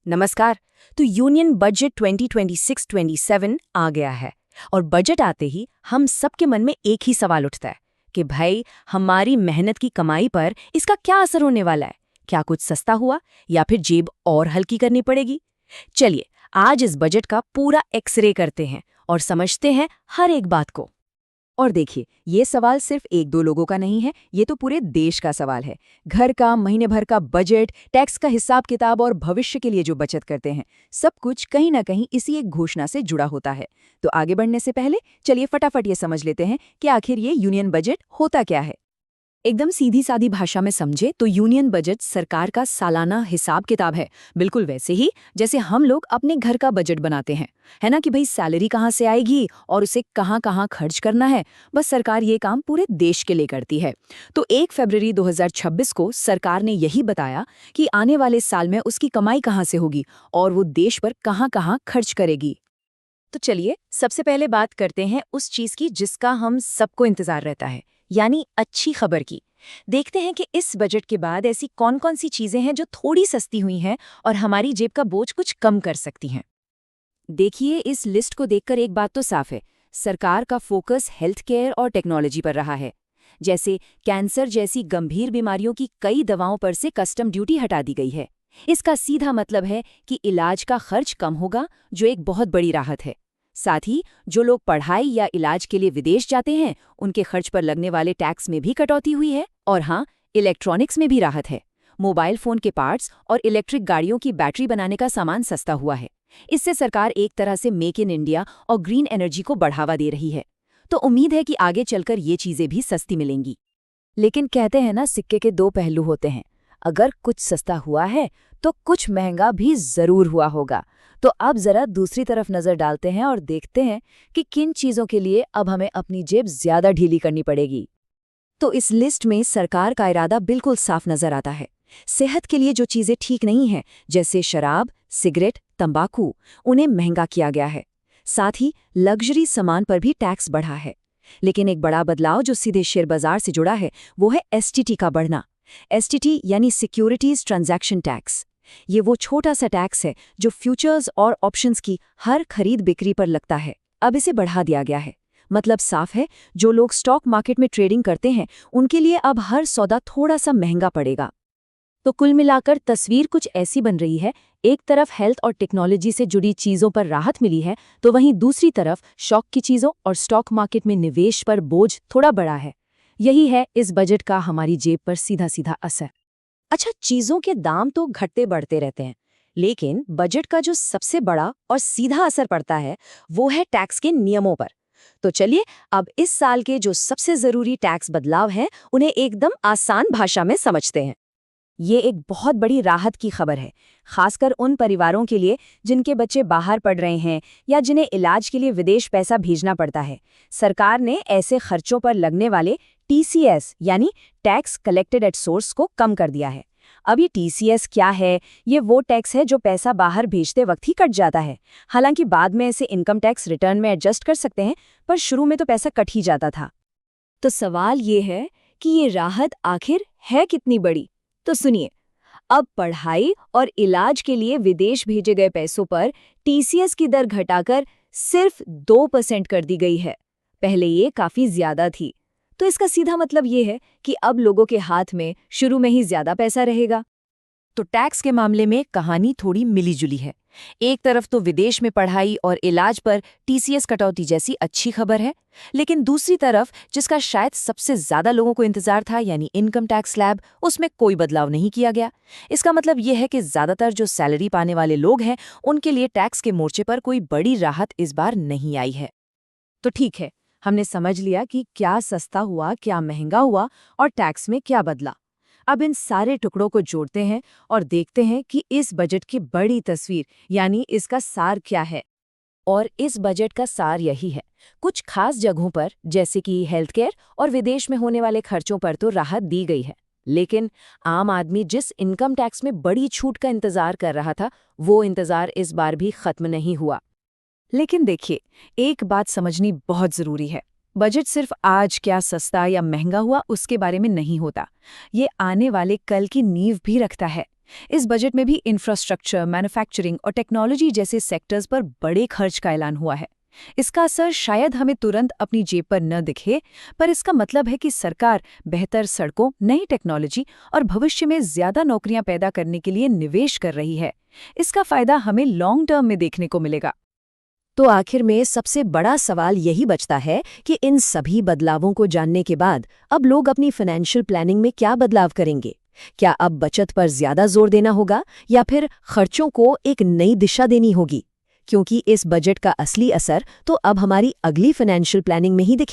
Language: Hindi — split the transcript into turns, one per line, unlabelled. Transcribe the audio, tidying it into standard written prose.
नमस्कार। तो यूनियन बजट 2026-27 आ गया है और बजट आते ही हम सबके मन में एक ही सवाल उठता है कि भाई हमारी मेहनत की कमाई पर इसका क्या असर होने वाला है। क्या कुछ सस्ता हुआ या फिर जेब और हल्की करनी पड़ेगी। चलिए आज इस बजट का पूरा एक्सरे करते हैं और समझते हैं हर एक बात को।
और देखिए, ये सवाल सिर्फ एक दो लोगों का नहीं है, ये तो पूरे देश का सवाल है। घर का, महीने भर का बजट, टैक्स का हिसाब किताब और भविष्य के लिए जो बचत करते हैं, सब कुछ कहीं ना कहीं इसी एक घोषणा से जुड़ा होता है। तो आगे बढ़ने से पहले चलिए फटाफट ये समझ लेते हैं कि आखिर ये यूनियन बजट होता क्या है।
एकदम सीधी सादी भाषा में समझे तो यूनियन बजट सरकार का सालाना हिसाब किताब है। बिल्कुल वैसे ही जैसे हम लोग अपने घर का बजट बनाते हैं, है ना, कि भाई सैलरी कहाँ से आएगी और उसे कहाँ कहाँ खर्च करना है। बस सरकार ये काम पूरे देश के लिए करती है। तो 1 फरवरी 2026 को सरकार ने यही बताया कि आने वाले साल में उसकी कमाई कहाँ से होगी और वो देश पर कहाँ कहाँ खर्च करेगी। तो चलिए सबसे पहले बात करते हैं उस चीज की जिसका हम सबको इंतजार रहता है, यानी अच्छी खबर की। देखते हैं कि इस बजट के बाद ऐसी कौन कौन सी चीजें हैं जो थोड़ी सस्ती हुई हैं और हमारी जेब का बोझ कुछ कम कर सकती हैं।
देखिए, इस लिस्ट को देखकर एक बात तो साफ है, सरकार का फोकस हेल्थ केयर और टेक्नोलॉजी पर रहा है। जैसे कैंसर जैसी गंभीर बीमारियों की कई दवाओं पर से कस्टम ड्यूटी हटा दी गई है। इसका सीधा मतलब है कि इलाज का खर्च कम होगा, जो एक बहुत बड़ी राहत है। साथ ही जो लोग पढ़ाई या इलाज के लिए विदेश जाते हैं, उनके खर्च पर लगने वाले टैक्स में भी कटौती हुई है। और हाँ, इलेक्ट्रॉनिक्स में भी राहत है। मोबाइल फोन के पार्ट्स और इलेक्ट्रिक गाड़ियों की बैटरी बनाने का सामान सस्ता हुआ है। इससे सरकार एक तरह से मेक इन इंडिया और ग्रीन एनर्जी को बढ़ावा दे रही है। तो उम्मीद है कि आगे चलकर ये चीजें भी सस्ती मिलेंगी। लेकिन कहते हैं ना, सिक्के के दो पहलू होते हैं। अगर कुछ सस्ता हुआ है तो कुछ महंगा भी जरूर हुआ होगा। तो अब जरा दूसरी तरफ नजर डालते हैं और देखते हैं कि किन चीजों के लिए अब हमें अपनी जेब ज्यादा ढीली करनी पड़ेगी। तो इस लिस्ट में सरकार का इरादा बिल्कुल साफ नजर आता है। सेहत के लिए जो चीजें ठीक नहीं हैं, जैसे शराब, सिगरेट, तंबाकू, उन्हें महंगा किया गया है। साथ ही लग्जरी सामान पर भी टैक्स बढ़ा है। लेकिन एक बड़ा बदलाव जो सीधे शेयर बाजार से जुड़ा है, वो है एसटीटी का बढ़ना। एसटीटी यानी सिक्योरिटीज ट्रांजैक्शन टैक्स। ये वो छोटा सा टैक्स है जो फ्यूचर्स और ऑप्शंस की हर खरीद बिक्री पर लगता है। अब इसे बढ़ा दिया गया है। मतलब साफ है, जो लोग स्टॉक मार्केट में ट्रेडिंग करते हैं, उनके लिए अब हर सौदा थोड़ा सा महंगा पड़ेगा। तो कुल मिलाकर तस्वीर कुछ ऐसी बन रही है। एक तरफ हेल्थ और टेक्नोलॉजी से जुड़ी चीजों पर राहत मिली है, तो वहीं दूसरी तरफ शौक की चीजों और स्टॉक मार्केट में निवेश पर बोझ थोड़ा बढ़ा है। यही है इस बजट का हमारी जेब पर सीधा सीधा असर। अच्छा, चीजों के दाम तो घटते बढ़ते रहते हैं, लेकिन बजट का जो सबसे बड़ा और सीधा असर पड़ता है, वो है टैक्स के नियमों पर। तो चलिए अब इस साल के जो सबसे जरूरी टैक्स बदलाव हैं, उन्हें एकदम आसान भाषा में समझते हैं। ये एक बहुत बड़ी राहत की खबर है, खासकर उन परिवारों के लिए जिनके बच्चे बाहर पढ़ रहे हैं या जिन्हें इलाज के लिए विदेश पैसा भेजना पड़ता है। सरकार ने ऐसे खर्चों पर लगने वाले टीसीएस यानी टैक्स कलेक्टेड एट सोर्स को कम कर दिया है। अब ये टीसीएस क्या है? ये वो टैक्स है जो पैसा बाहर भेजते वक्त ही कट जाता है। हालांकि बाद में इसे इनकम टैक्स रिटर्न में एडजस्ट कर सकते हैं, पर शुरू में तो पैसा कट ही जाता था। तो सवाल ये है कि ये राहत आखिर है कितनी बड़ी? तो सुनिए, अब पढ़ाई और इलाज के लिए विदेश भेजे गए पैसों पर टीसीएस की दर घटाकर सिर्फ 2% कर दी गई है। पहले ये काफी ज्यादा थी। तो इसका सीधा मतलब ये है कि अब लोगों के हाथ में शुरू में ही ज्यादा पैसा रहेगा। तो टैक्स के मामले में कहानी थोड़ी मिलीजुली है। एक तरफ तो विदेश में पढ़ाई और इलाज पर टीसीएस कटौती जैसी अच्छी खबर है, लेकिन दूसरी तरफ जिसका शायद सबसे ज्यादा लोगों को इंतजार था, यानी इनकम टैक्स स्लैब, उसमें कोई बदलाव नहीं किया गया। इसका मतलब यह है कि ज्यादातर जो सैलरी पाने वाले लोग हैं, उनके लिए टैक्स के मोर्चे पर कोई बड़ी राहत इस बार नहीं आई है। तो ठीक है, हमने समझ लिया कि क्या सस्ता हुआ, क्या महंगा हुआ और टैक्स में क्या बदला। अब इन सारे टुकड़ों को जोड़ते हैं और देखते हैं कि इस बजट की बड़ी तस्वीर यानी इसका सार क्या है। और इस बजट का सार यही है। कुछ खास जगहों पर, जैसे कि हेल्थ केयर और विदेश में होने वाले खर्चों पर तो राहत दी गई है, लेकिन आम आदमी जिस इनकम टैक्स में बड़ी छूट का इंतजार कर रहा था, वो इंतजार इस बार भी खत्म नहीं हुआ। लेकिन देखिए, एक बात समझनी बहुत जरूरी है। बजट सिर्फ आज क्या सस्ता या महंगा हुआ उसके बारे में नहीं होता। ये आने वाले कल की नींव भी रखता है।
इस बजट में भी इंफ्रास्ट्रक्चर, मैन्युफैक्चरिंग और टेक्नोलॉजी जैसे सेक्टर्स पर बड़े खर्च का ऐलान हुआ है। इसका असर शायद हमें तुरंत अपनी जेब पर न दिखे, पर इसका मतलब है कि सरकार बेहतर सड़कों, नई टेक्नोलॉजी और भविष्य में ज्यादा नौकरियां पैदा करने के लिए निवेश कर रही है। इसका फायदा हमें लॉन्ग टर्म में देखने को मिलेगा।
तो आखिर में सबसे बड़ा सवाल यही बचता है कि इन सभी बदलावों को जानने के बाद अब लोग अपनी फाइनेंशियल प्लानिंग में क्या बदलाव करेंगे? क्या अब बचत पर ज्यादा जोर देना होगा या फिर खर्चों को एक नई दिशा देनी होगी? क्योंकि इस बजट का असली असर तो अब हमारी अगली फाइनेंशियल प्लानिंग में ही दिखेगा।